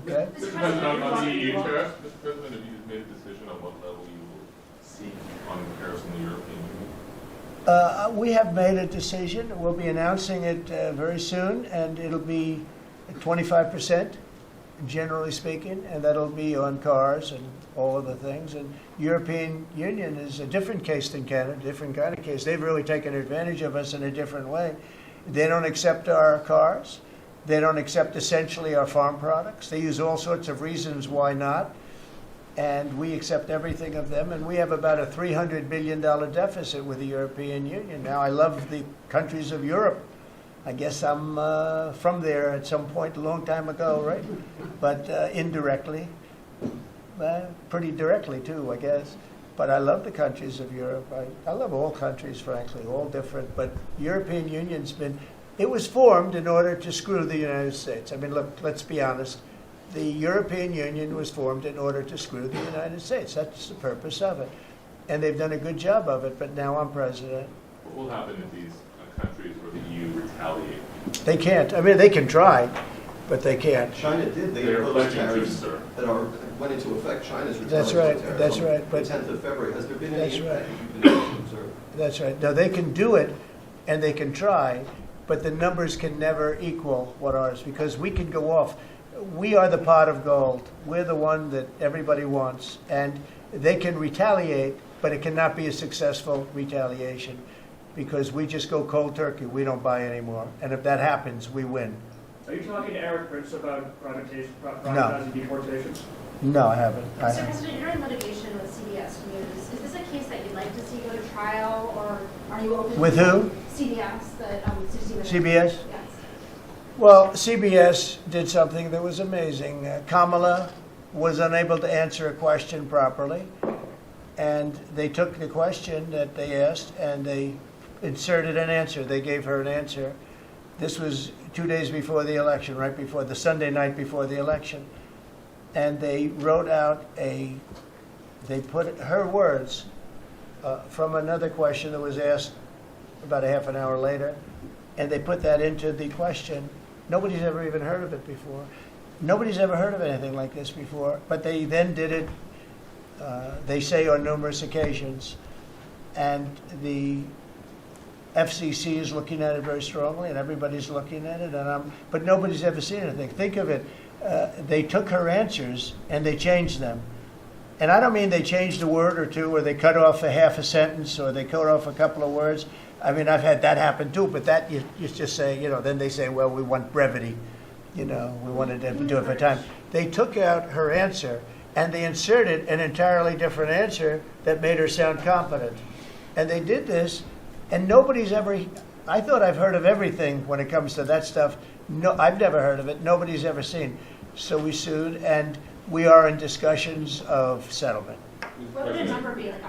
Okay? This depends on the EU tariff. Mr. President, have you made a decision on what level you will seek on comparison to the European Union? We have made a decision. We'll be announcing it very soon, and it'll be 25%, generally speaking, and that'll be on cars and all of the things. And European Union is a different case than Canada, different kind of case. They've really taken advantage of us in a different way. They don't accept our cars. They don't accept essentially our farm products. They use all sorts of reasons why not. And we accept everything of them, and we have about a $300 billion deficit with the European Union. Now, I love the countries of Europe. I guess I'm from there at some point a long time ago, right? But indirectly, pretty directly too, I guess. But I love the countries of Europe. I love all countries, frankly, all different. But European Union's it was formed in order to screw the United States. I mean, look, let's be honest. The European Union was formed in order to screw the United States. That's the purpose of it. And they've done a good job of it, but now I'm president. What will happen if these countries where the EU retaliate? They can't. I mean, they can try, but they can't. China did. They They're imposed pledging to, tariffs sir. that went into effect. China's That's retaliatory right. tariffs That's on right. But the 10th of February. Has there been any That's impact right. you've been able to observe? That's right. Now, they can do it, and they can try, but the numbers can never equal what ours, because we can go off. We are the pot of gold. We're the one that everybody wants, and they can retaliate, but it cannot be a successful retaliation, because we just go cold turkey. We don't buy anymore, and if that happens, we win. Are you talking to Eric Prince about privatizing deportations? No, I haven't. Mr. President, you're in litigation with CBS News. Is this a case that you'd like to see go to trial, or are you open With to who? CBS, the CBS? Yes. Well, CBS did something that was amazing. Kamala was unable to answer a question properly, and they took the question that they asked and they inserted an answer. They gave her an answer. This was 2 days before the election, right before the Sunday night before the election. And they wrote out they put her words from another question that was asked about a half an hour later, and they put that into the question. Nobody's ever even heard of it before. Nobody's ever heard of anything like this before, but they then did it, they say, on numerous occasions. And the FCC is looking at it very strongly, and everybody's looking at it, but nobody's ever seen anything. Think of it. They took her answers and they changed them. And I don't mean they changed a word or two, or they cut off a half a sentence, or they cut off a couple of words. I mean, I've had that happen too, but that you just say, then they say, well, we want brevity. We wanted to do it for time. They took out her answer and they inserted an entirely different answer that made her sound competent. And they did this, and nobody's ever, I thought I've heard of everything when it comes to that stuff. No, I've never heard of it. Nobody's ever seen. So we sued, and we are in discussions of settlement. What would the number be, like